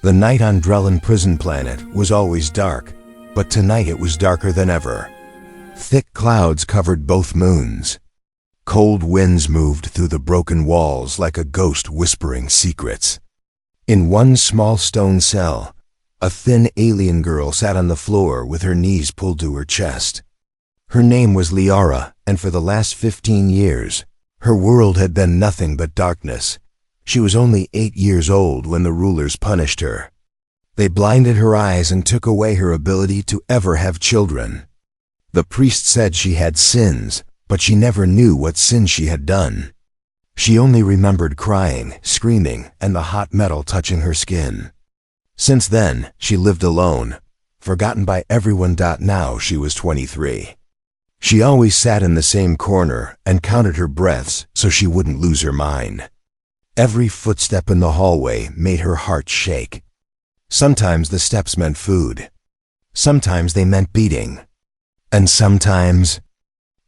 The night on Drellin prison planet was always dark, but tonight it was darker than ever. Thick clouds covered both moons. Cold winds moved through the broken walls like a ghost whispering secrets. In one small stone cell, a thin alien girl sat on the floor with her knees pulled to her chest. Her name was Liara, and for the last 15 years, her world had been nothing but darkness. She was only 8 years old when the rulers punished her. They blinded her eyes and took away her ability to ever have children. The priest said she had sins, but she never knew what sins she had done. She only remembered crying, screaming, and the hot metal touching her skin. Since then, she lived alone, forgotten by everyone. Now she was 23. She always sat in the same corner and counted her breaths so she wouldn't lose her mind. Every footstep in the hallway made her heart shake. Sometimes the steps meant food. Sometimes they meant beating. And sometimes,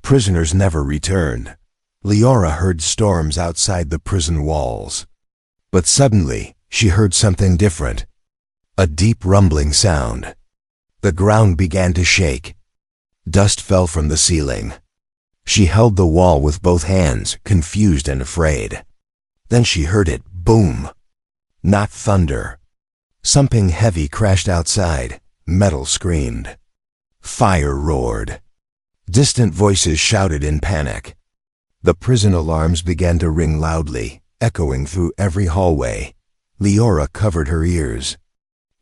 prisoners never returned. Liara heard storms outside the prison walls. But suddenly, she heard something different. A deep rumbling sound. The ground began to shake. Dust fell from the ceiling. She held the wall with both hands, confused and afraid. Then she heard it boom. Not thunder. Something heavy crashed outside. Metal screamed. Fire roared. Distant voices shouted in panic. The prison alarms began to ring loudly, echoing through every hallway. Liara covered her ears.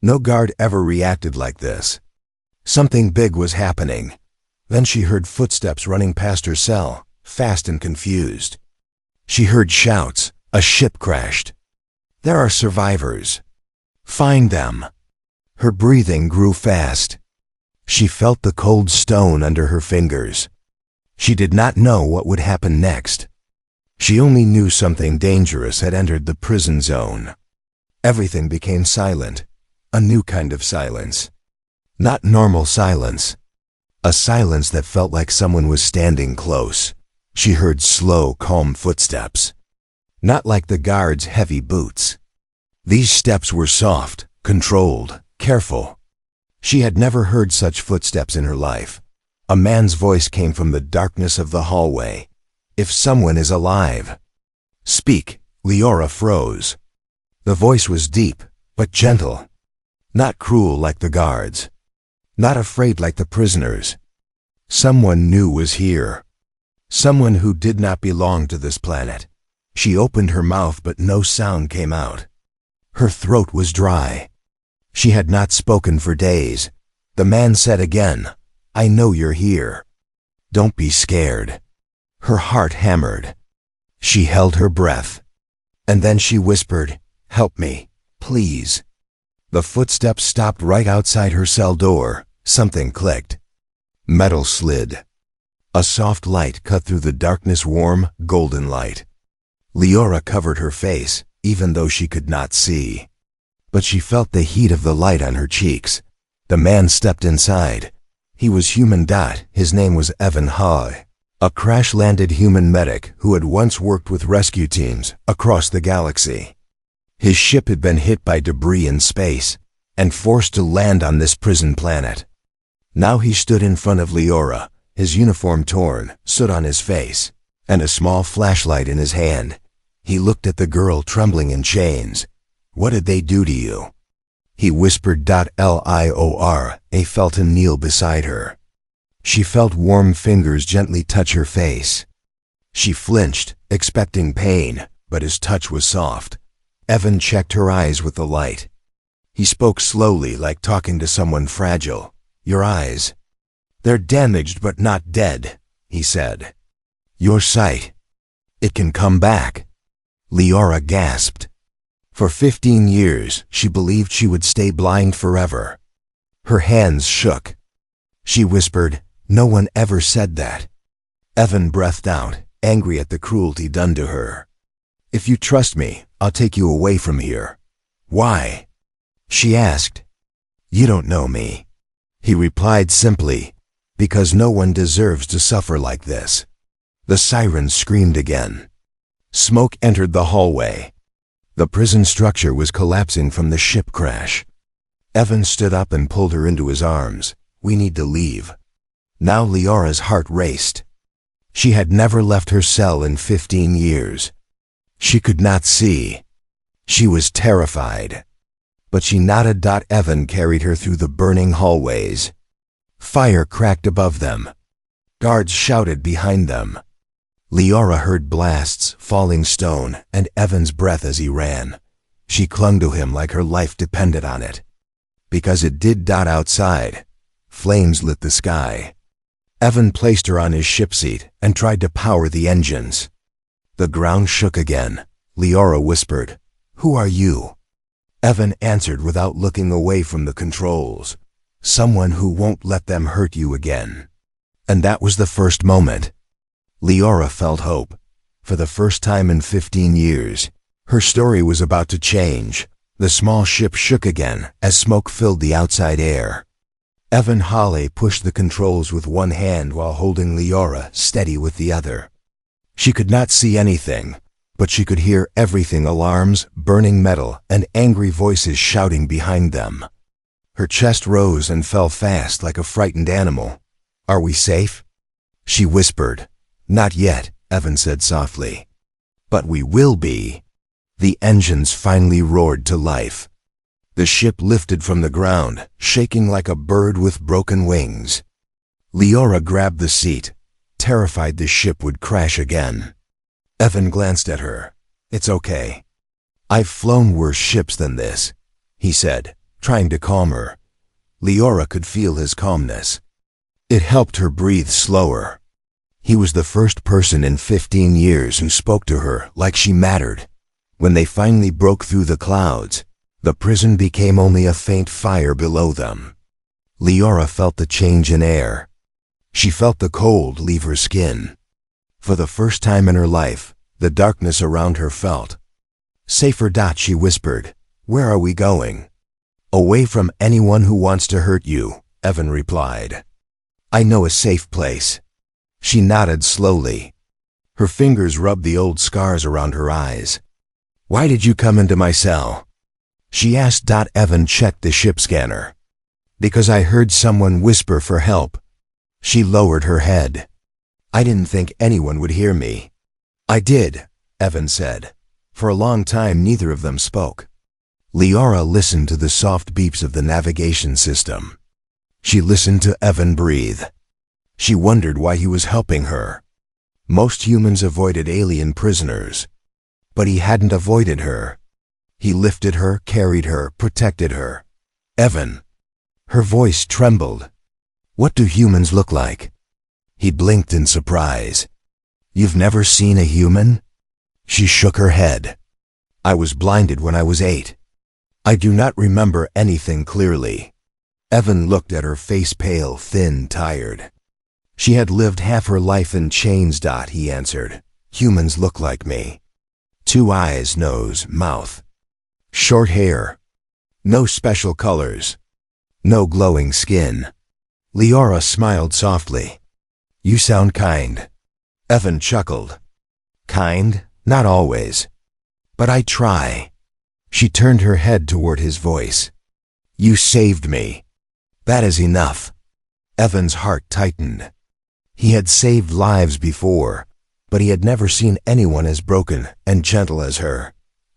No guard ever reacted like this. Something big was happening. Then she heard footsteps running past her cell, fast and confused. She heard shouts. A ship crashed. There are survivors. Find them. Her breathing grew fast. She felt the cold stone under her fingers. She did not know what would happen next. She only knew something dangerous had entered the prison zone. Everything became silent, a new kind of silence. Not normal silence. A silence that felt like someone was standing close. She heard slow, calm footsteps. Not like the guards' heavy boots. These steps were soft, controlled, careful. She had never heard such footsteps in her life. A man's voice came from the darkness of the hallway. If someone is alive, speak. Liara froze. The voice was deep, but gentle. Not cruel like the guards. Not afraid like the prisoners. Someone new was here. Someone who did not belong to this planet. She opened her mouth, but no sound came out. Her throat was dry. She had not spoken for days. The man said again, "I know you're here. Don't be scared." Her heart hammered. She held her breath. And then she whispered, "Help me, please." The footsteps stopped right outside her cell door. Something clicked. Metal slid. A soft light cut through the darkness, warm, golden light. Liara covered her face, even though she could not see. But she felt the heat of the light on her cheeks. The man stepped inside. He was human. His name was HFY, a crash-landed human medic who had once worked with rescue teams across the galaxy. His ship had been hit by debris in space and forced to land on this prison planet. Now he stood in front of Liara, his uniform torn, soot on his face, and a small flashlight in his hand. He looked at the girl trembling in chains. "What did they do to you?" He whispered. Liara felt him kneel beside her. She felt warm fingers gently touch her face. She flinched, expecting pain, but his touch was soft. Evan checked her eyes with the light. He spoke slowly, like talking to someone fragile. "Your eyes. They're damaged but not dead," he said. "Your sight. It can come back." Liara gasped. For 15 years, she believed she would stay blind forever. Her hands shook. She whispered, "No one ever said that." Evan breathed out, angry at the cruelty done to her. "If you trust me, I'll take you away from here." "Why?" she asked. "You don't know me." He replied simply, "Because no one deserves to suffer like this." The sirens screamed again. Smoke entered the hallway. The prison structure was collapsing from the ship crash. Evan stood up and pulled her into his arms. We need to leave. Now Leora's heart raced. She had never left her cell in 15 years. She could not see. She was terrified. But she nodded. Evan carried her through the burning hallways. Fire cracked above them. Guards shouted behind them. Leora heard blasts, falling stone, and Evan's breath as he ran. She clung to him like her life depended on it. Because it did. Outside, flames lit the sky. Evan placed her on his ship seat and tried to power the engines. The ground shook again. Leora whispered, "Who are you?" Evan answered without looking away from the controls. "Someone who won't let them hurt you again." And that was the first moment. Leora felt hope. For the first time in 15 years, her story was about to change. The small ship shook again as smoke filled the outside air. Evan Hawley pushed the controls with one hand while holding Leora steady with the other. She could not see anything, but she could hear everything: alarms, burning metal, and angry voices shouting behind them. Her chest rose and fell fast like a frightened animal. "Are we safe?" she whispered. "Not yet," Evan said softly. "But we will be." The engines finally roared to life. The ship lifted from the ground, shaking like a bird with broken wings. Leora grabbed the seat, terrified the ship would crash again. Evan glanced at her. "It's okay. I've flown worse ships than this," he said, trying to calm her. Leora could feel his calmness. It helped her breathe slower. He was the first person in 15 years who spoke to her like she mattered. When they finally broke through the clouds, the prison became only a faint fire below them. Leora felt the change in air. She felt the cold leave her skin. For the first time in her life, the darkness around her felt safer. She whispered, "Where are we going?" "Away from anyone who wants to hurt you," Evan replied. "I know a safe place." She nodded slowly. Her fingers rubbed the old scars around her eyes. "Why did you come into my cell?" she asked. Evan checked the ship scanner. "Because I heard someone whisper for help." She lowered her head. "I didn't think anyone would hear me." "I did," Evan said. For a long time neither of them spoke. Leora listened to the soft beeps of the navigation system. She listened to Evan breathe. She wondered why he was helping her. Most humans avoided alien prisoners. But he hadn't avoided her. He lifted her, carried her, protected her. "Evan." Her voice trembled. "What do humans look like?" He blinked in surprise. "You've never seen a human?" She shook her head. "I was blinded when I was 8. I do not remember anything clearly." Evan looked at her face, pale, thin, tired. "She had lived half her life in chains." He answered. "Humans look like me. 2 eyes, nose, mouth. Short hair. No special colors. No glowing skin." Leora smiled softly. "You sound kind." Evan chuckled. "Kind? Not always. But I try." She turned her head toward his voice. "You saved me. That is enough." Evan's heart tightened. He had saved lives before, but he had never seen anyone as broken and gentle as her.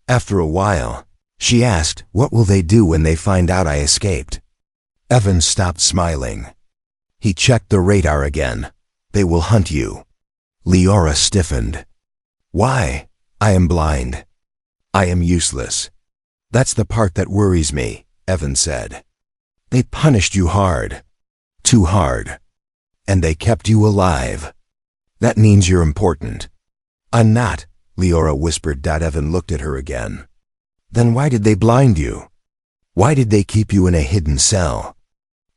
After a while, she asked, "What will they do when they find out I escaped?" Evan stopped smiling. He checked the radar again. "They will hunt you." Leora stiffened. "Why? I am blind. I am useless." "That's the part that worries me," Evan said. "They punished you hard. Too hard. And they kept you alive. That means you're important." "I'm not," Leora whispered. Evan looked at her again. "Then why did they blind you? Why did they keep you in a hidden cell?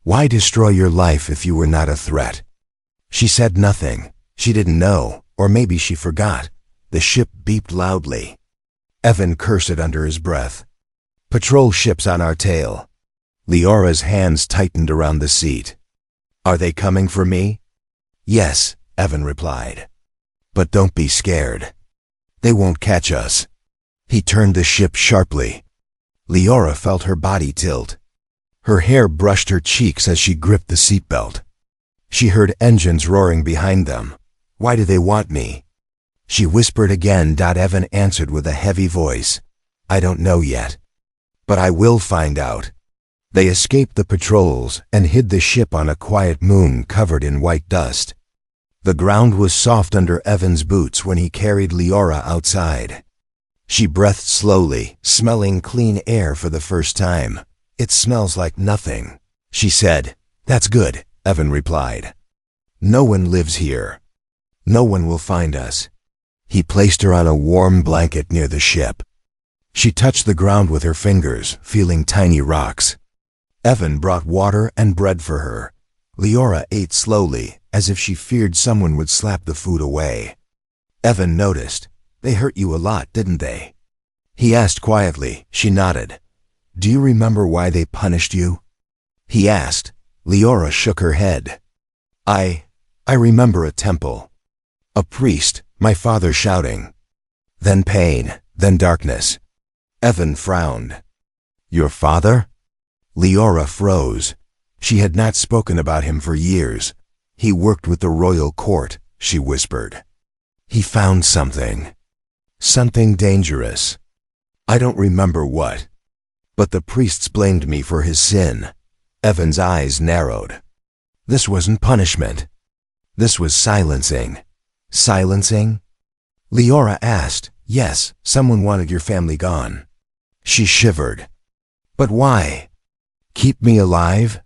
Why destroy your life if you were not a threat?" She said nothing. She didn't know, or maybe she forgot. The ship beeped loudly. Evan cursed under his breath. "Patrol ships on our tail." Leora's hands tightened around the seat. "Are they coming for me?" "Yes," Evan replied. "But don't be scared. They won't catch us." He turned the ship sharply. Leora felt her body tilt. Her hair brushed her cheeks as she gripped the seatbelt. She heard engines roaring behind them. "Why do they want me?" She whispered again. Evan answered with a heavy voice. "I don't know yet. But I will find out." They escaped the patrols and hid the ship on a quiet moon covered in white dust. The ground was soft under Evan's boots when he carried Leora outside. She breathed slowly, smelling clean air for the first time. "It smells like nothing," she said. "That's good," Evan replied. "No one lives here. No one will find us." He placed her on a warm blanket near the ship. She touched the ground with her fingers, feeling tiny rocks. Evan brought water and bread for her. Leora ate slowly, as if she feared someone would slap the food away. Evan noticed. "They hurt you a lot, didn't they?" He asked quietly. She nodded. "Do you remember why they punished you?" he asked. Leora shook her head. I remember a temple. A priest, my father shouting. Then pain, then darkness." Evan frowned. "Your father?" Leora froze. She had not spoken about him for years. "He worked with the royal court," she whispered. "He found something. Something dangerous. I don't remember what. But the priests blamed me for his sin." Evan's eyes narrowed. This wasn't punishment. This was silencing. Silencing? Leora asked. "Yes, someone wanted your family gone." She shivered. "But why? Keep me alive?"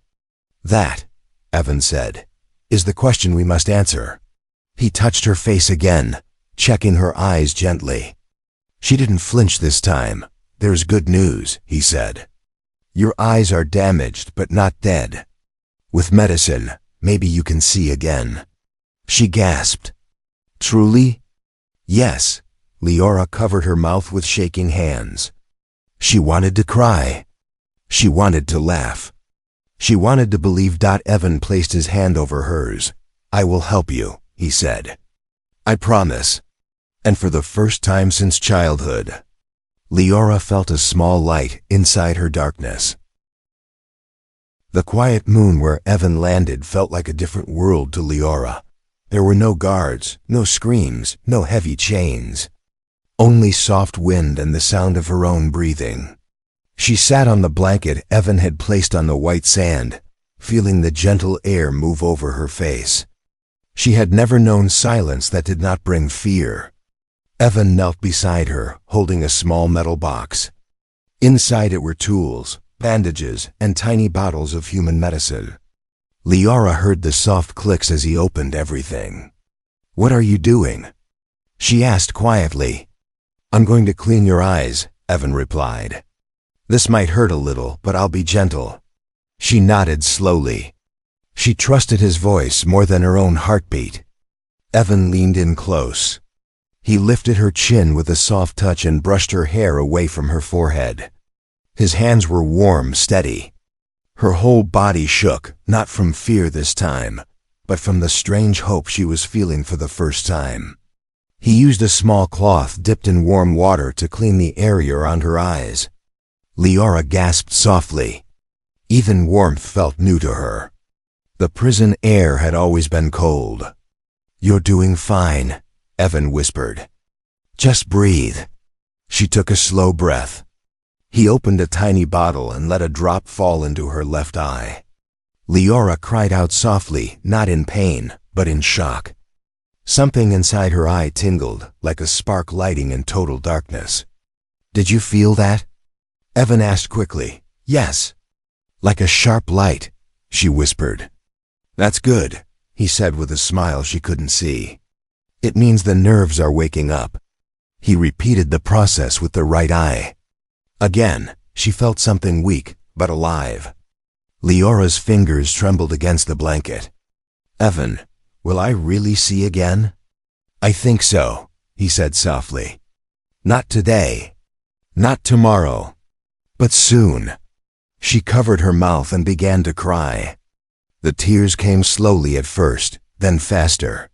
"That," Evan said, "is the question we must answer." He touched her face again, checking her eyes gently. She didn't flinch this time. "There's good news," he said. "Your eyes are damaged, but not dead. With medicine, maybe you can see again." She gasped. "Truly?" "Yes." Leora covered her mouth with shaking hands. She wanted to cry. She wanted to laugh. She wanted to believe. Evan placed his hand over hers. "I will help you," he said. "I promise." And for the first time since childhood, Leora felt a small light inside her darkness. The quiet moon where Evan landed felt like a different world to Leora. There were no guards, no screams, no heavy chains. Only soft wind and the sound of her own breathing. She sat on the blanket Evan had placed on the white sand, feeling the gentle air move over her face. She had never known silence that did not bring fear. Evan knelt beside her, holding a small metal box. Inside it were tools, bandages, and tiny bottles of human medicine. Leora heard the soft clicks as he opened everything. "What are you doing?" she asked quietly. "I'm going to clean your eyes," Evan replied. "This might hurt a little, but I'll be gentle." She nodded slowly. She trusted his voice more than her own heartbeat. Evan leaned in close. He lifted her chin with a soft touch and brushed her hair away from her forehead. His hands were warm, steady. Her whole body shook, not from fear this time, but from the strange hope she was feeling for the first time. He used a small cloth dipped in warm water to clean the area around her eyes. Leora gasped softly. Even warmth felt new to her. The prison air had always been cold. "You're doing fine," Evan whispered. "Just breathe." She took a slow breath. He opened a tiny bottle and let a drop fall into her left eye. Leora cried out softly, not in pain, but in shock. Something inside her eye tingled, like a spark lighting in total darkness. "Did you feel that?" Evan asked quickly. "Yes." "Like a sharp light," she whispered. "That's good," he said with a smile she couldn't see. "It means the nerves are waking up." He repeated the process with the right eye. Again, she felt something weak, but alive. Leora's fingers trembled against the blanket. "Evan, will I really see again?" "I think so," he said softly. "Not today. Not tomorrow. But soon." She covered her mouth and began to cry. The tears came slowly at first, then faster.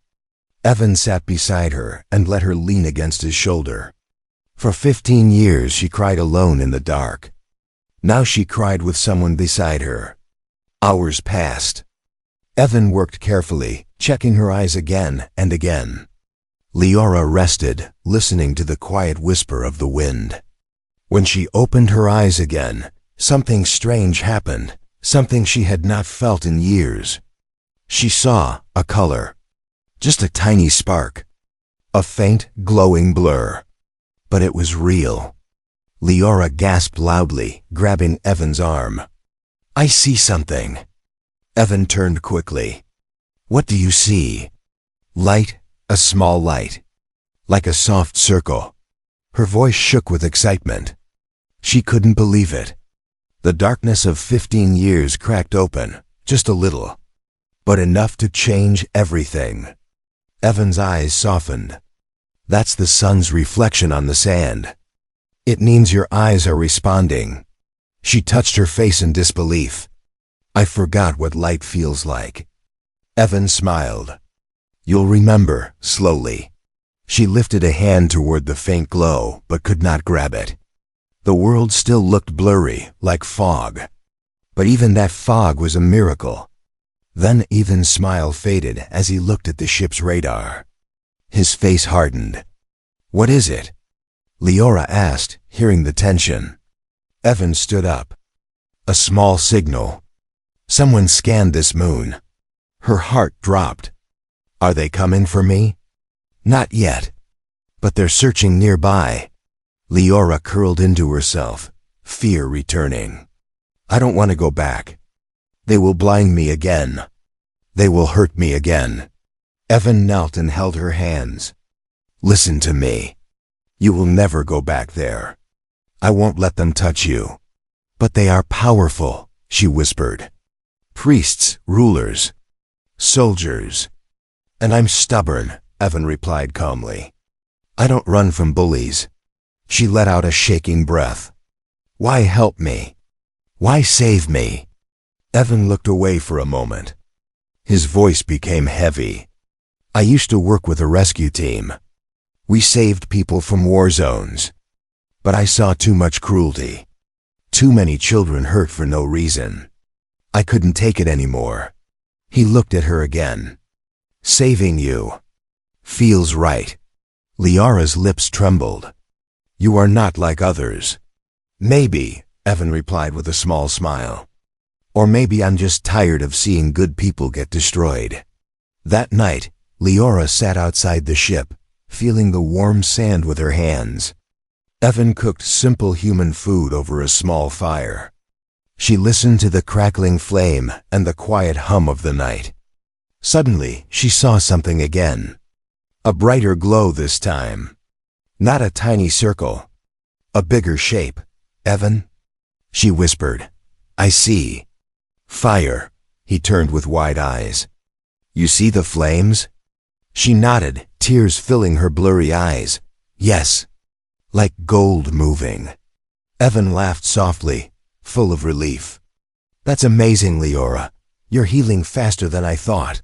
Evan sat beside her and let her lean against his shoulder. For 15 years she cried alone in the dark. Now she cried with someone beside her. Hours passed. Evan worked carefully, checking her eyes again and again. Leora rested, listening to the quiet whisper of the wind. When she opened her eyes again, something strange happened, something she had not felt in years. She saw a color. Just a tiny spark. A faint, glowing blur. But it was real. Leora gasped loudly, grabbing Evan's arm. "I see something." Evan turned quickly. "What do you see?" "Light, a small light. Like a soft circle." Her voice shook with excitement. She couldn't believe it. The darkness of 15 years cracked open, just a little, but enough to change everything. Evan's eyes softened. "That's the sun's reflection on the sand. It means your eyes are responding." She touched her face in disbelief. "I forgot what light feels like." Evan smiled. "You'll remember," slowly. She lifted a hand toward the faint glow, but could not grab it. The world still looked blurry, like fog. But even that fog was a miracle. Then Evan's smile faded as he looked at the ship's radar. His face hardened. "What is it?" Leora asked, hearing the tension. Evan stood up. "A small signal. Someone scanned this moon." Her heart dropped. "Are they coming for me?" "Not yet. But they're searching nearby." Leora curled into herself, fear returning. "I don't want to go back. They will blind me again. They will hurt me again." Evan knelt and held her hands. "Listen to me. You will never go back there. I won't let them touch you." "But they are powerful," she whispered. "Priests, rulers, soldiers." "And I'm stubborn," Evan replied calmly. "I don't run from bullies." She let out a shaking breath. "Why help me? Why save me?" Evan looked away for a moment. His voice became heavy. "I used to work with a rescue team. We saved people from war zones. But I saw too much cruelty. Too many children hurt for no reason. I couldn't take it anymore." He looked at her again. "Saving you feels right." Leora's lips trembled. "You are not like others." "Maybe," Evan replied with a small smile. "Or maybe I'm just tired of seeing good people get destroyed." That night, Leora sat outside the ship, feeling the warm sand with her hands. Evan cooked simple human food over a small fire. She listened to the crackling flame and the quiet hum of the night. Suddenly, she saw something again. A brighter glow this time. Not a tiny circle. A bigger shape. "Evan?" She whispered. "I see." "Fire." He turned with wide eyes. "You see the flames?" She nodded, tears filling her blurry eyes. "Yes." "Like gold moving." Evan laughed softly, full of relief. "That's amazing, Leora. You're healing faster than I thought."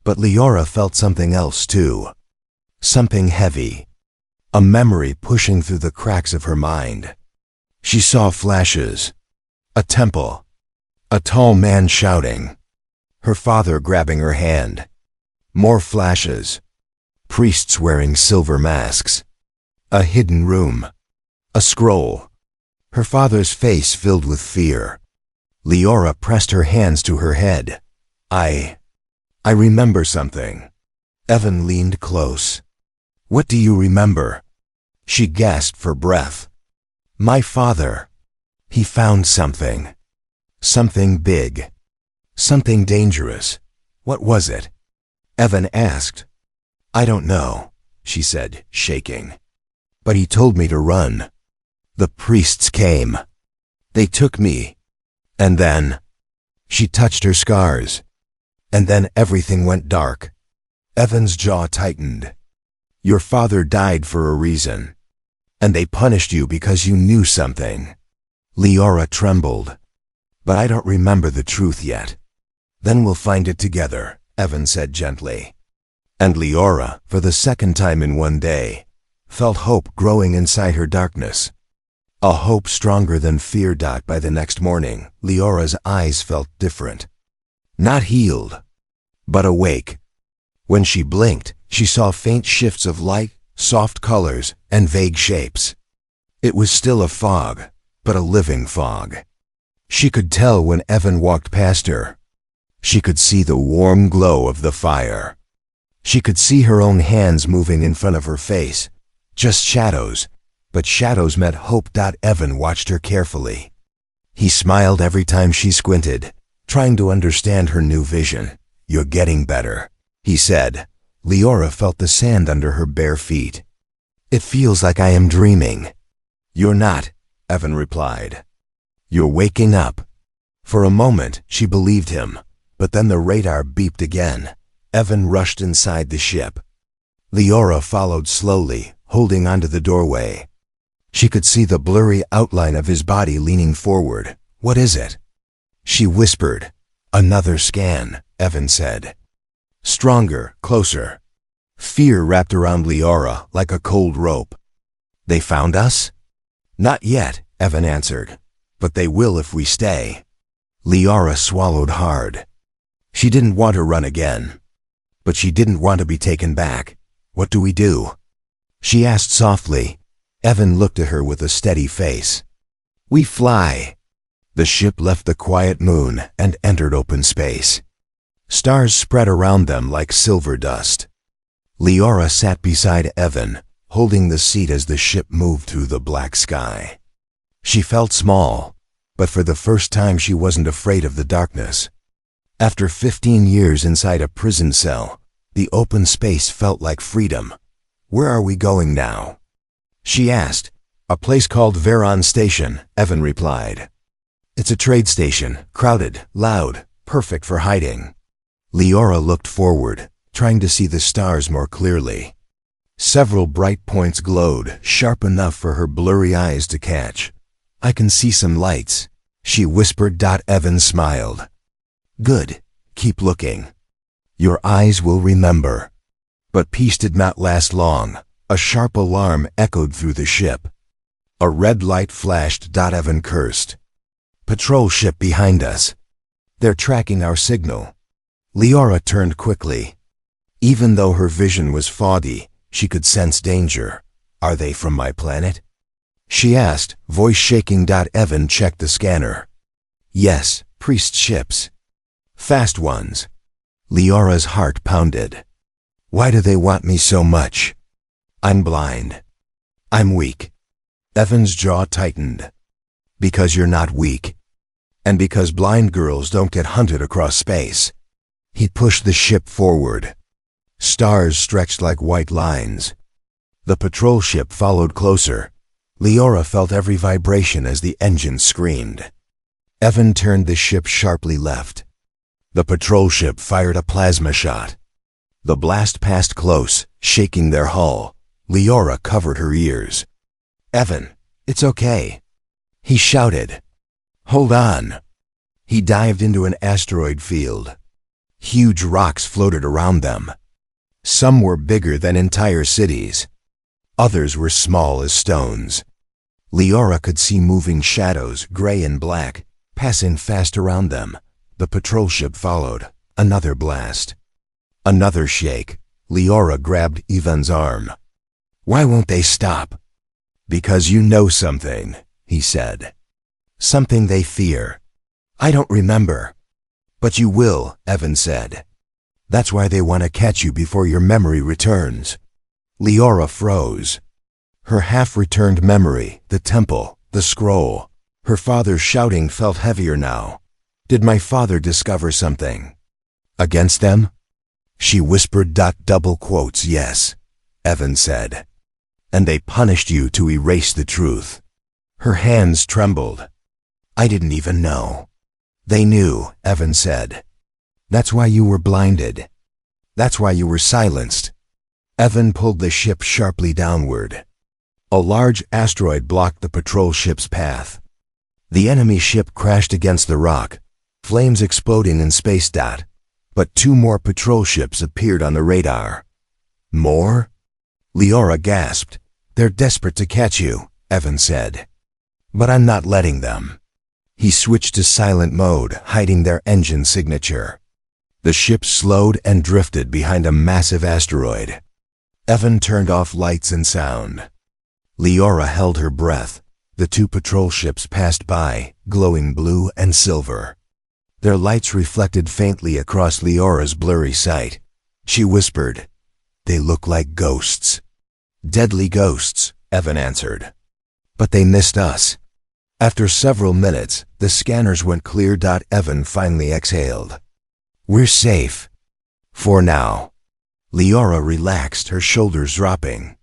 But Leora felt something else too. Something heavy. A memory pushing through the cracks of her mind. She saw flashes. A temple. A tall man shouting. Her father grabbing her hand. More flashes. Priests wearing silver masks. A hidden room. A scroll. Her father's face filled with fear. Leora pressed her hands to her head. I remember something." Evan leaned close. "What do you remember?" She gasped for breath. "My father. He found something. Something big. Something dangerous. What was it?" Evan asked. "I don't know," she said, shaking. "But he told me to run. The priests came. They took me. And then..." She touched her scars. "And then everything went dark." Evan's jaw tightened. "Your father died for a reason. And they punished you because you knew something." Leora trembled. "But I don't remember the truth yet." "Then we'll find it together," Evan said gently. And Leora, for the second time in one day, felt hope growing inside her darkness. A hope stronger than fear. By the next morning, Leora's eyes felt different. Not healed, but awake. When she blinked, she saw faint shifts of light, soft colors, and vague shapes. It was still a fog, but a living fog. She could tell when Evan walked past her. She could see the warm glow of the fire. She could see her own hands moving in front of her face. Just shadows, but shadows meant hope. Evan watched her carefully. He smiled every time she squinted, trying to understand her new vision. "You're getting better," he said. Leora felt the sand under her bare feet. "It feels like I am dreaming." "You're not," Evan replied. "You're waking up." For a moment, she believed him, but then the radar beeped again. Evan rushed inside the ship. Leora followed slowly, holding onto the doorway. She could see the blurry outline of his body leaning forward. "What is it?" She whispered. "Another scan," Evan said. Stronger, closer. Fear wrapped around Leora like a cold rope. "They found us?" "Not yet," Evan answered. "But they will if we stay." Leora swallowed hard. She didn't want to run again. But she didn't want to be taken back. "What do we do?" she asked softly. Evan looked at her with a steady face. "We fly." The ship left the quiet moon and entered open space. Stars spread around them like silver dust. Leora sat beside Evan, holding the seat as the ship moved through the black sky. She felt small, but for the first time she wasn't afraid of the darkness. After 15 years inside a prison cell, the open space felt like freedom. "Where are we going now?" she asked. "A place called Veron Station," Evan replied. "It's a trade station, crowded, loud, perfect for hiding." Leora looked forward, trying to see the stars more clearly. Several bright points glowed, sharp enough for her blurry eyes to catch. "I can see some lights," she whispered. Evan smiled. "Good, keep looking. Your eyes will remember." But peace did not last long. A sharp alarm echoed through the ship. A red light flashed. Evan cursed. "Patrol ship behind us. They're tracking our signal." Leora turned quickly. Even though her vision was foggy, she could sense danger. "Are they from my planet?" she asked, voice shaking. Evan checked the scanner. "Yes, priest ships. Fast ones." Leora's heart pounded. "Why do they want me so much?" "I'm blind. I'm weak." Evan's jaw tightened. "Because you're not weak. And because blind girls don't get hunted across space." He pushed the ship forward. Stars stretched like white lines. The patrol ship followed closer. Leora felt every vibration as the engine screamed. Evan turned the ship sharply left. The patrol ship fired a plasma shot. The blast passed close, shaking their hull. Leora covered her ears. "Evan, it's okay," he shouted. "Hold on." He dived into an asteroid field. Huge rocks floated around them. Some were bigger than entire cities. Others were small as stones. Leora could see moving shadows, gray and black, passing fast around them. The patrol ship followed. Another blast. Another shake. Leora grabbed Evan's arm. "Why won't they stop?" "Because you know something," he said. "Something they fear." "I don't remember." "But you will," Evan said. "That's why they want to catch you before your memory returns." Leora froze. Her half-returned memory, the temple, the scroll. Her father's shouting felt heavier now. Did my father discover something? Against them? She whispered. Double quotes, "Yes," Evan said. "And they punished you to erase the truth." Her hands trembled. "I didn't even know." "They knew," Evan said. "That's why you were blinded. That's why you were silenced." Evan pulled the ship sharply downward. A large asteroid blocked the patrol ship's path. The enemy ship crashed against the rock, flames exploding in space. But 2 more patrol ships appeared on the radar. "More?" Leora gasped. They're desperate to catch you, Evan said. But I'm not letting them. He switched to silent mode, hiding their engine signature. The ship slowed and drifted behind a massive asteroid. Evan turned off lights and sound. Leora held her breath. The two patrol ships passed by, glowing blue and silver. Their lights reflected faintly across Leora's blurry sight. She whispered, "They look like ghosts." "Deadly ghosts," Evan answered. "But they missed us." After several minutes, the scanners went clear. Evan finally exhaled. "We're safe. For now." Leora relaxed, her shoulders dropping.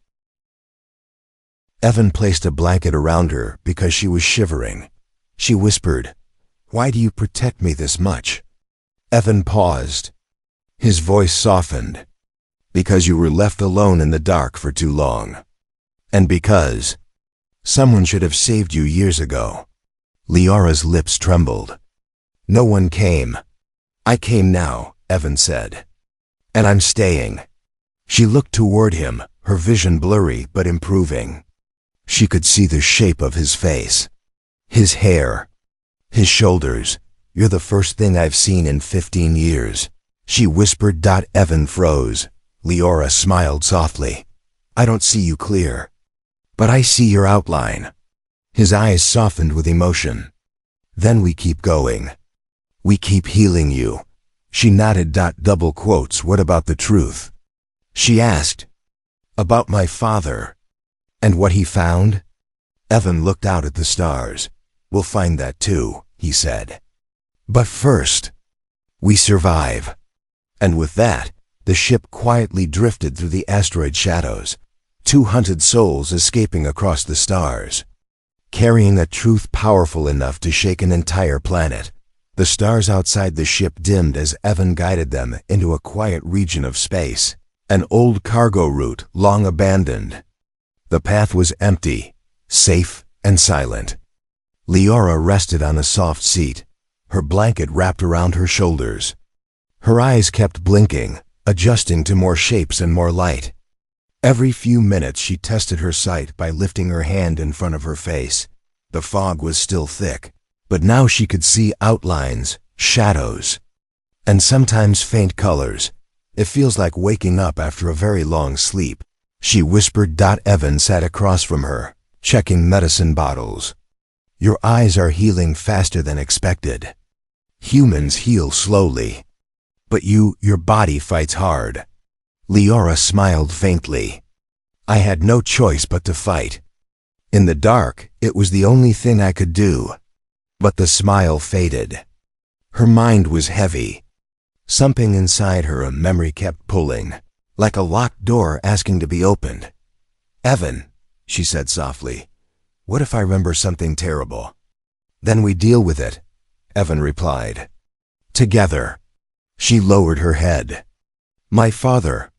Evan placed a blanket around her because she was shivering. She whispered, "Why do you protect me this much?" Evan paused. His voice softened. "Because you were left alone in the dark for too long. And because someone should have saved you years ago." Leora's lips trembled. "No one came. I came now," Evan said. "And I'm staying." She looked toward him, her vision blurry but improving. She could see the shape of his face, his hair, his shoulders. "You're the first thing I've seen in 15 years. She whispered. Evan froze. Leora smiled softly. "I don't see you clear, but I see your outline." His eyes softened with emotion. "Then we keep going. We keep healing you." She nodded. Double quotes. "What about the truth?" she asked. "About my father. And what he found?" Evan looked out at the stars. "We'll find that too," he said. "But first, we survive." And with that, the ship quietly drifted through the asteroid shadows, two hunted souls escaping across the stars, carrying a truth powerful enough to shake an entire planet. The stars outside the ship dimmed as Evan guided them into a quiet region of space, an old cargo route long abandoned. The path was empty, safe, and silent. Leora rested on a soft seat, her blanket wrapped around her shoulders. Her eyes kept blinking, adjusting to more shapes and more light. Every few minutes she tested her sight by lifting her hand in front of her face. The fog was still thick, but now she could see outlines, shadows, and sometimes faint colors. "It feels like waking up after a very long sleep," she whispered. Evan sat across from her, checking medicine bottles. "Your eyes are healing faster than expected. Humans heal slowly. But your body fights hard." Leora smiled faintly. "I had no choice but to fight. In the dark, it was the only thing I could do." But the smile faded. Her mind was heavy. Something inside her, a memory, kept pulling, like a locked door asking to be opened. "Evan," she said softly, "what if I remember something terrible?" "Then we deal with it," Evan replied. "Together." She lowered her head. "My father.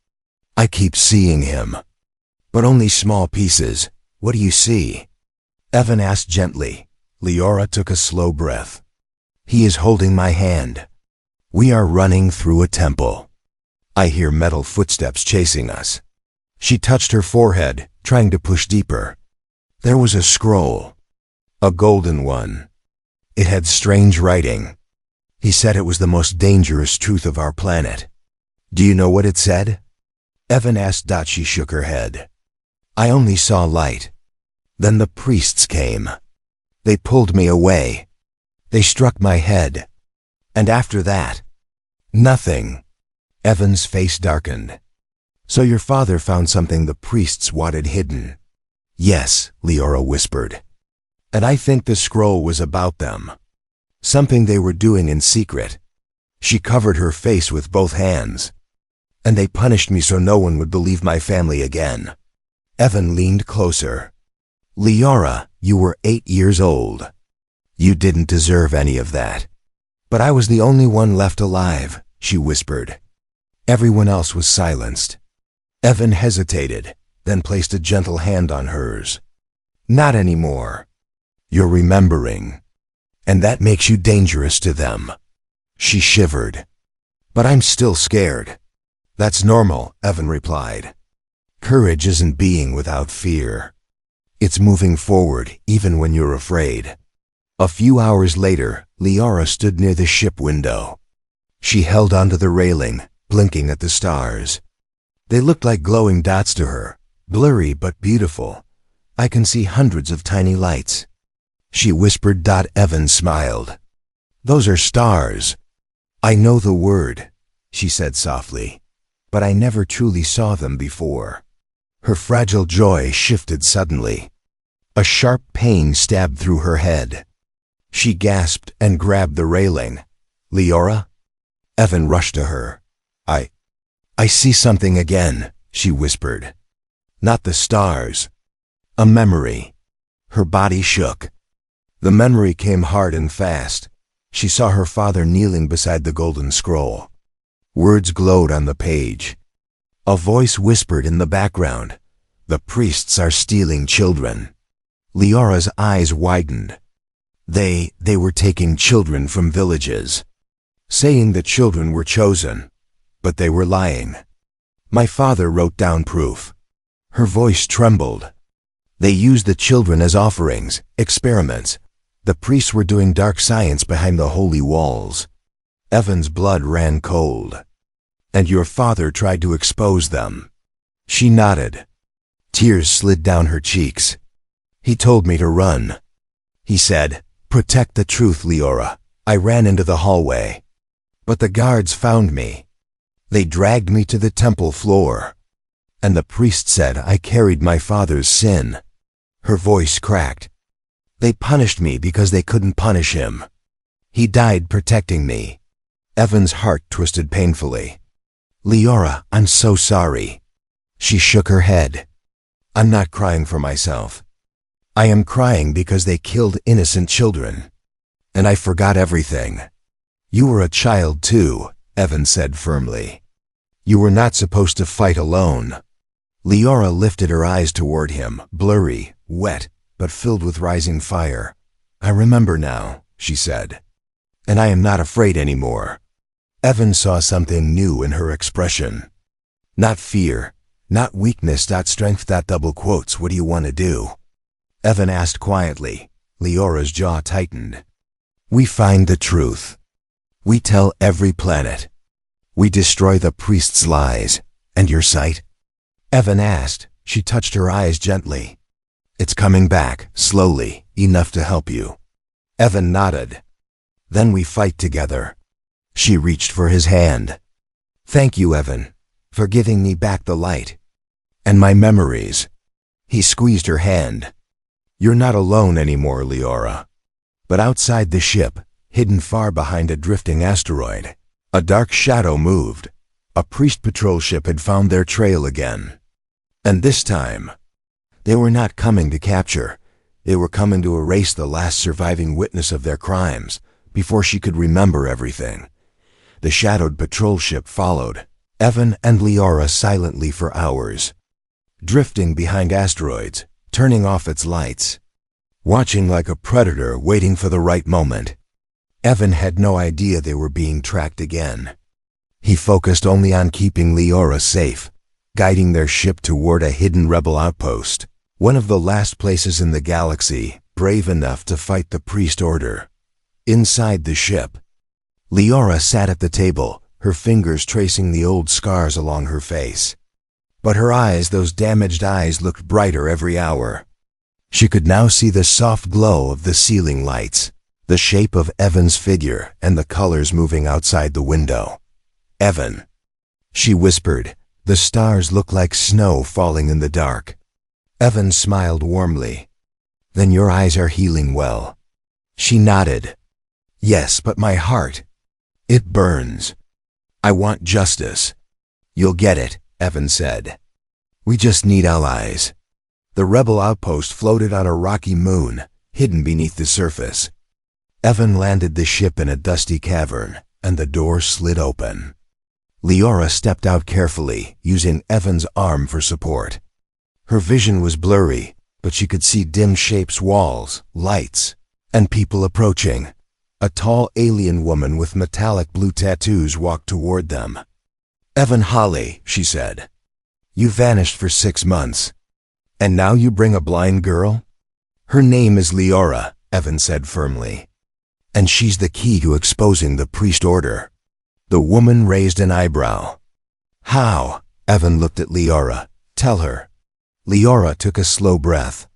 I keep seeing him. But only small pieces. What do you see?" Evan asked gently. Leora took a slow breath. "He is holding my hand. We are running through a temple. I hear metal footsteps chasing us." She touched her forehead, trying to push deeper. There was a scroll. A golden one. It had strange writing. He said it was the most dangerous truth of our planet. "Do you know what it said?" Evan asked. She shook her head. "I only saw light. Then the priests came. They pulled me away. They struck my head. And after that, nothing." Evan's face darkened. "So your father found something the priests wanted hidden?" "Yes," Leora whispered. "And I think the scroll was about them. Something they were doing in secret." She covered her face with both hands. "And they punished me so no one would believe my family again." Evan leaned closer. "Leora, you were 8 years old. You didn't deserve any of that. But I was the only one left alive," she whispered. Everyone else was silenced. Evan hesitated, then placed a gentle hand on hers. "Not anymore. You're remembering. And that makes you dangerous to them." She shivered. "But I'm still scared." "That's normal," Evan replied. Courage isn't being without fear. It's moving forward even when you're afraid. A few hours later, Liara stood near the ship window. She held onto the railing, blinking at the stars. They looked like glowing dots to her, blurry but beautiful. I can see hundreds of tiny lights. She whispered. Evan smiled. Those are stars. I know the word, she said softly, but I never truly saw them before. Her fragile joy shifted suddenly. A sharp pain stabbed through her head. She gasped and grabbed the railing. Liara? Evan rushed to her. I see something again, she whispered. Not the stars. A memory. Her body shook. The memory came hard and fast. She saw her father kneeling beside the golden scroll. Words glowed on the page. A voice whispered in the background. The priests are stealing children. Liara's eyes widened. They were taking children from villages, saying that children were chosen, but they were lying. My father wrote down proof. Her voice trembled. They used the children as offerings, experiments. The priests were doing dark science behind the holy walls. Evan's blood ran cold. And your father tried to expose them. She nodded. Tears slid down her cheeks. He told me to run. He said, protect the truth, Liara. I ran into the hallway. But the guards found me. They dragged me to the temple floor. And the priest said I carried my father's sin. Her voice cracked. They punished me because they couldn't punish him. He died protecting me. Evan's heart twisted painfully. Liara, I'm so sorry. She shook her head. I'm not crying for myself. I am crying because they killed innocent children. And I forgot everything. You were a child too, Evan said firmly. You were not supposed to fight alone. Liara lifted her eyes toward him, blurry, wet, but filled with rising fire. I remember now, she said. And I am not afraid anymore. Evan saw something new in her expression. Not fear, not weakness. Strength. Double quotes. What do you want to do? Evan asked quietly. Liara's jaw tightened. We find the truth. We tell every planet. We destroy the priest's lies. And your sight? Evan asked. She touched her eyes gently. It's coming back, slowly, enough to help you. Evan nodded. Then we fight together. She reached for his hand. Thank you, Evan, for giving me back the light. And my memories. He squeezed her hand. You're not alone anymore, Liara. But outside the ship, hidden far behind a drifting asteroid, a dark shadow moved. A priest patrol ship had found their trail again. And this time, they were not coming to capture. They were coming to erase the last surviving witness of their crimes before she could remember everything. The shadowed patrol ship followed, Evan and Liara silently for hours, drifting behind asteroids, turning off its lights, watching like a predator waiting for the right moment. Evan had no idea they were being tracked again. He focused only on keeping Liara safe, guiding their ship toward a hidden rebel outpost, one of the last places in the galaxy brave enough to fight the priest order. Inside the ship, Liara sat at the table, her fingers tracing the old scars along her face. But her eyes, those damaged eyes, looked brighter every hour. She could now see the soft glow of the ceiling lights, the shape of Evan's figure, and the colors moving outside the window. Evan, she whispered, the stars look like snow falling in the dark. Evan smiled warmly. Then your eyes are healing well. She nodded. Yes, but my heart, it burns. I want justice. You'll get it, Evan said. We just need allies. The rebel outpost floated on a rocky moon, hidden beneath the surface. Evan landed the ship in a dusty cavern, and the door slid open. Liara stepped out carefully, using Evan's arm for support. Her vision was blurry, but she could see dim shapes, walls, lights, and people approaching. A tall alien woman with metallic blue tattoos walked toward them. Evan Holly, she said. You vanished for 6 months. And now you bring a blind girl? Her name is Leora, Evan said firmly. And she's the key to exposing the priest order. The woman raised an eyebrow. How? Evan looked at Leora. Tell her. Leora took a slow breath.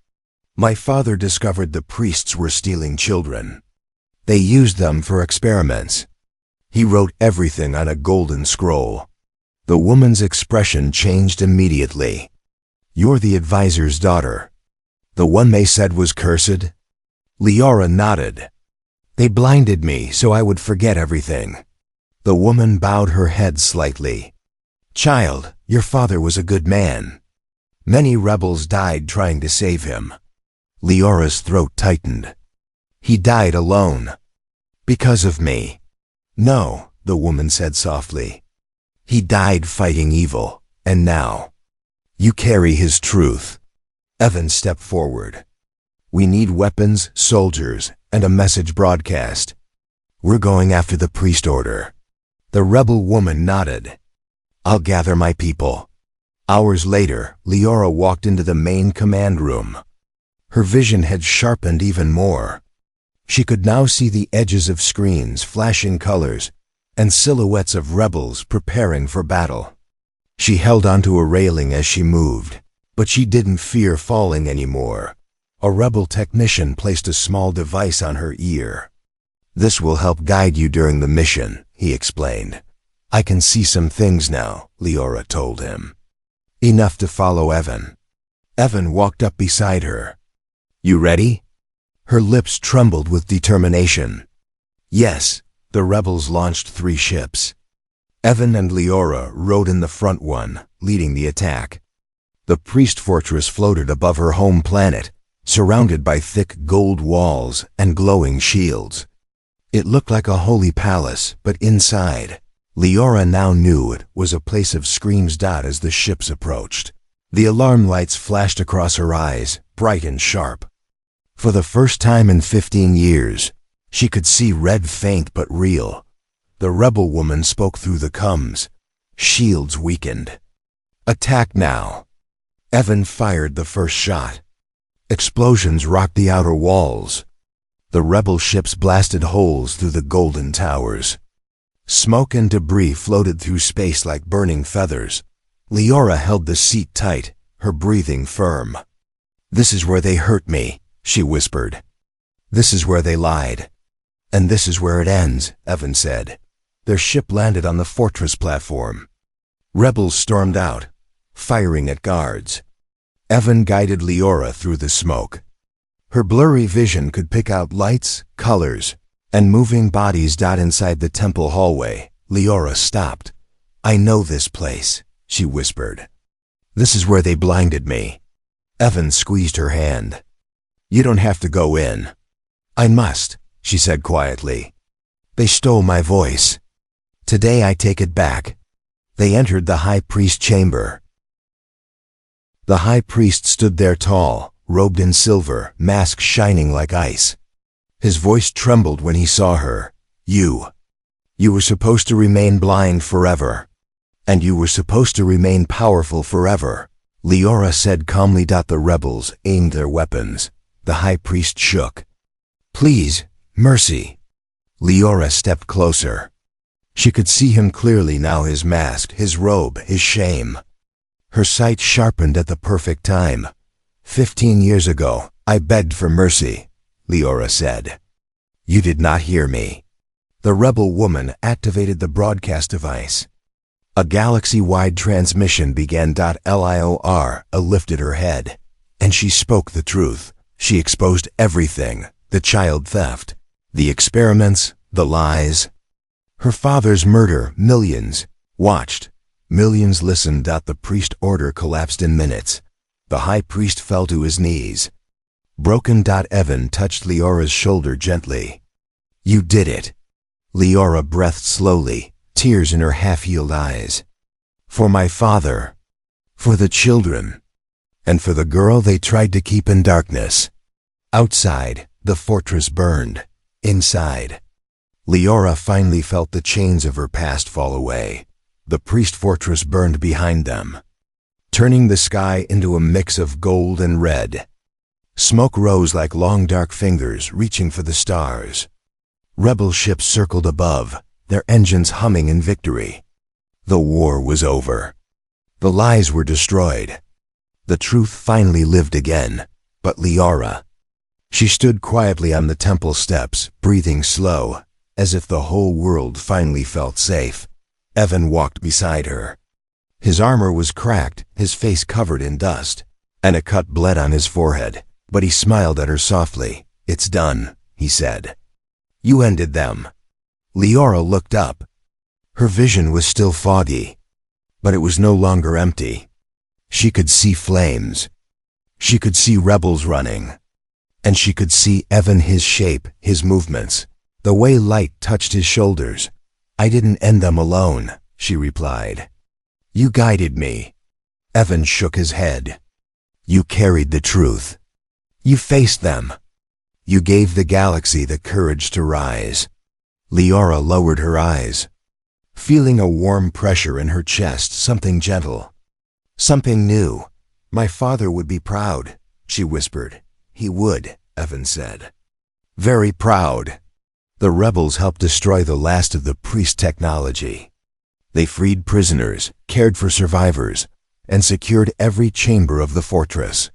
My father discovered the priests were stealing children. They used them for experiments. He wrote everything on a golden scroll. The woman's expression changed immediately. You're the advisor's daughter. The one they said was cursed? Leora nodded. They blinded me so I would forget everything. The woman bowed her head slightly. Child, your father was a good man. Many rebels died trying to save him. Leora's throat tightened. He died alone. Because of me. No, the woman said softly. He died fighting evil, and now. You carry his truth. Evan stepped forward. We need weapons, soldiers, and a message broadcast. We're going after the priest order. The rebel woman nodded. I'll gather my people. Hours later, Leora walked into the main command room. Her vision had sharpened even more. She could now see the edges of screens, flashing colors, and silhouettes of rebels preparing for battle. She held onto a railing as she moved, but she didn't fear falling anymore. A rebel technician placed a small device on her ear. This will help guide you during the mission, he explained. I can see some things now, Leora told him. Enough to follow Evan. Evan walked up beside her. You ready? Her lips trembled with determination. Yes, the rebels launched 3 ships. Evan and Leora rode in the front one, leading the attack. The priest fortress floated above her home planet, surrounded by thick gold walls and glowing shields. It looked like a holy palace, but inside, Leora now knew it was a place of screams. As the ships approached, the alarm lights flashed across her eyes, bright and sharp. For the first time in 15 years, she could see red faint but real. The rebel woman spoke through the comms. Shields weakened. Attack now. Evan fired the first shot. Explosions rocked the outer walls. The rebel ships blasted holes through the golden towers. Smoke and debris floated through space like burning feathers. Leora held the seat tight, her breathing firm. This is where they hurt me, she whispered. This is where they lied. And this is where it ends, Evan said. Their ship landed on the fortress platform. Rebels stormed out, firing at guards. Evan guided Leora through the smoke. Her blurry vision could pick out lights, colors, and moving bodies. Inside the temple hallway, Leora stopped. I know this place, she whispered. This is where they blinded me. Evan squeezed her hand. You don't have to go in. I must, she said quietly. They stole my voice. Today I take it back. They entered the high priest chamber. The high priest stood there tall, robed in silver, mask shining like ice. His voice trembled when he saw her. You were supposed to remain blind forever. And you were supposed to remain powerful forever, Leora said calmly. The rebels aimed their weapons. The high priest shook. Please, mercy. Leora stepped closer. She could see him clearly now, his mask, his robe, his shame. Her sight sharpened at the perfect time. 15 years ago, I begged for mercy, Leora said. You did not hear me. The rebel woman activated the broadcast device. A galaxy-wide transmission began. Lior lifted her head, and she spoke the truth. She exposed everything, the child theft, the experiments, the lies. Her father's murder. Millions watched. Millions listened. The priest order collapsed in minutes. The high priest fell to his knees. Broken. Evan touched Leora's shoulder gently. You did it. Leora breathed slowly, tears in her half-healed eyes. For my father. For the children. And for the girl they tried to keep in darkness. Outside, the fortress burned. Inside, Leora finally felt the chains of her past fall away. The priest fortress burned behind them. turning the sky into a mix of gold and red. Smoke rose like long dark fingers reaching for the stars. Rebel ships circled above, their engines humming in victory. The war was over. The lies were destroyed. The truth finally lived again. But Liara, she stood quietly on the temple steps, breathing slow, as if the whole world finally felt safe. Evan walked beside her. His armor was cracked, his face covered in dust, and a cut bled on his forehead, but he smiled at her softly. "It's done," he said. "You ended them." Liara looked up. Her vision was still foggy, but it was no longer empty. She could see flames. She could see rebels running. And she could see Evan, his shape, his movements, the way light touched his shoulders. "I didn't end them alone," she replied. "You guided me." Evan shook his head. "You carried the truth. You faced them. You gave the galaxy the courage to rise." Liara lowered her eyes, feeling a warm pressure in her chest, something gentle, something new. "My father would be proud," she whispered. "He would," Evan said. "Very proud." The rebels helped destroy the last of the priest technology. They freed prisoners, cared for survivors, and secured every chamber of the fortress.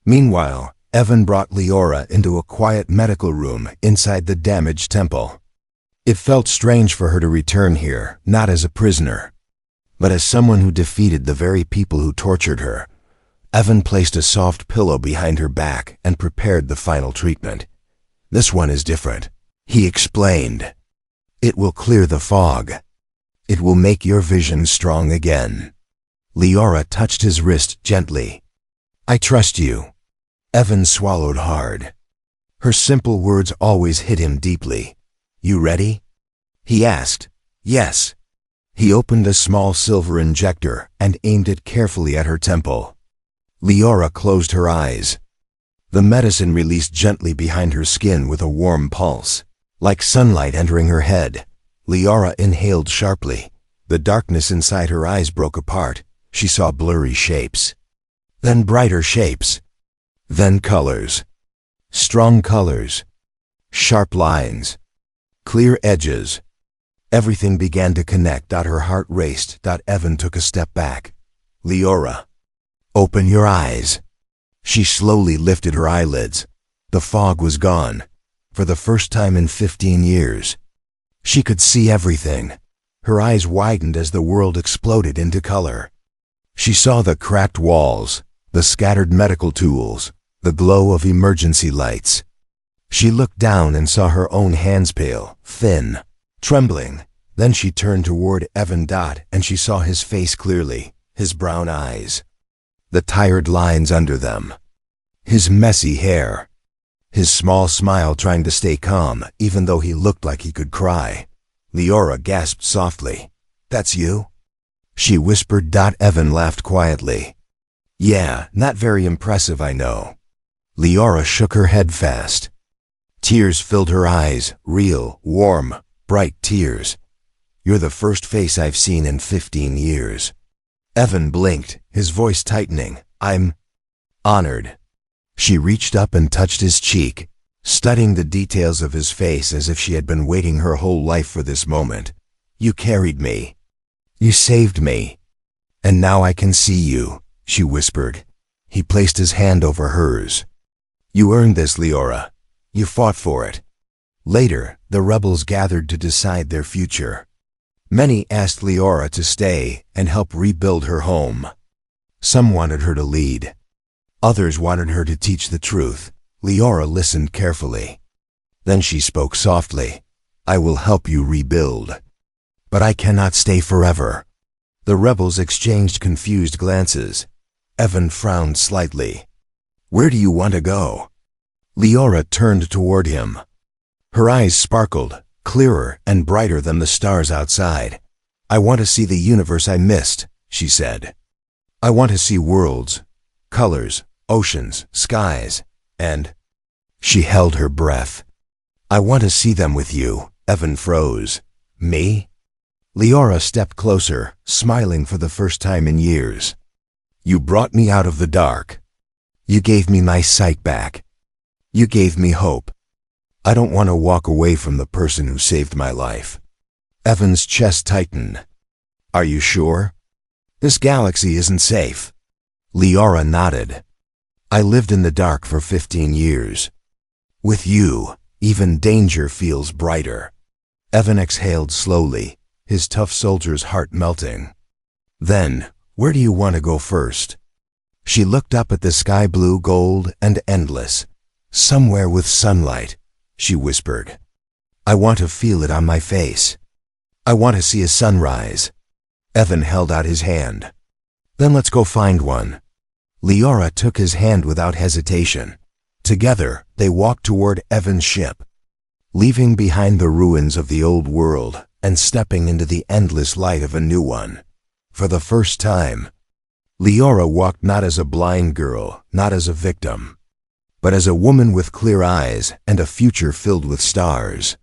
Meanwhile, Evan brought Liara into a quiet medical room inside the damaged temple. It felt strange for her to return here, not as a prisoner, but as someone who defeated the very people who tortured her. Evan placed a soft pillow behind her back and prepared the final treatment. "This one is different," he explained. "It will clear the fog. It will make your vision strong again." Liara touched his wrist gently. "I trust you." Evan swallowed hard. Her simple words always hit him deeply. "You ready?" he asked. "Yes." He opened a small silver injector and aimed it carefully at her temple. Liara closed her eyes. The medicine released gently behind her skin with a warm pulse, like sunlight entering her head. Liara inhaled sharply. The darkness inside her eyes broke apart. She saw blurry shapes, then brighter shapes, then colors. Strong colors, sharp lines, clear edges. Everything began to connect. Her heart raced. Evan took a step back. "Liara, open your eyes." She slowly lifted her eyelids. The fog was gone. For the first time in 15 years, she could see everything. Her eyes widened as the world exploded into color. She saw the cracked walls, the scattered medical tools, the glow of emergency lights. She looked down and saw her own hands, pale, thin, trembling. Then she turned toward Evan. And she saw his face clearly, his brown eyes, the tired lines under them, his messy hair, his small smile trying to stay calm even though he looked like he could cry. Liara gasped softly. "That's you?" she whispered. Evan laughed quietly. "Yeah, not very impressive, I know." Liara shook her head fast. Tears filled her eyes, real, warm, bright tears. "You're the first face I've seen in 15 years. Evan blinked, his voice tightening. "I'm honored." She reached up and touched his cheek, studying the details of his face as if she had been waiting her whole life for this moment. "You carried me. You saved me. And now I can see you," she whispered. He placed his hand over hers. "You earned this, Liara. You fought for it." Later, the rebels gathered to decide their future. Many asked Liara to stay and help rebuild her home. Some wanted her to lead. Others wanted her to teach the truth. Liara listened carefully. Then she spoke softly. "I will help you rebuild. But I cannot stay forever." The rebels exchanged confused glances. Evan frowned slightly. "Where do you want to go?" Liara turned toward him. Her eyes sparkled, clearer and brighter than the stars outside. "I want to see the universe I missed," she said. "I want to see worlds, colors, oceans, skies, and—" She held her breath. "I want to see them with you." Evan froze. "Me?" Liara stepped closer, smiling for the first time in years. You brought me out of the dark. You gave me my sight back. You gave me hope. I don't want to walk away from the person who saved my life. Evan's chest tightened. Are you sure? This galaxy isn't safe. Liara nodded. I lived in the dark for 15 years. With you, even danger feels brighter. Evan exhaled slowly, his tough soldier's heart melting. Then, where do you want to go first? She looked up at the sky blue, gold, and endless. Somewhere with sunlight, she whispered. I want to feel it on my face. I want to see a sunrise. Evan held out his hand. Then let's go find one. Liara took his hand without hesitation. Together, they walked toward Evan's ship, leaving behind the ruins of the old world and stepping into the endless light of a new one. For the first time, Liara walked not as a blind girl, not as a victim, but as a woman with clear eyes and a future filled with stars.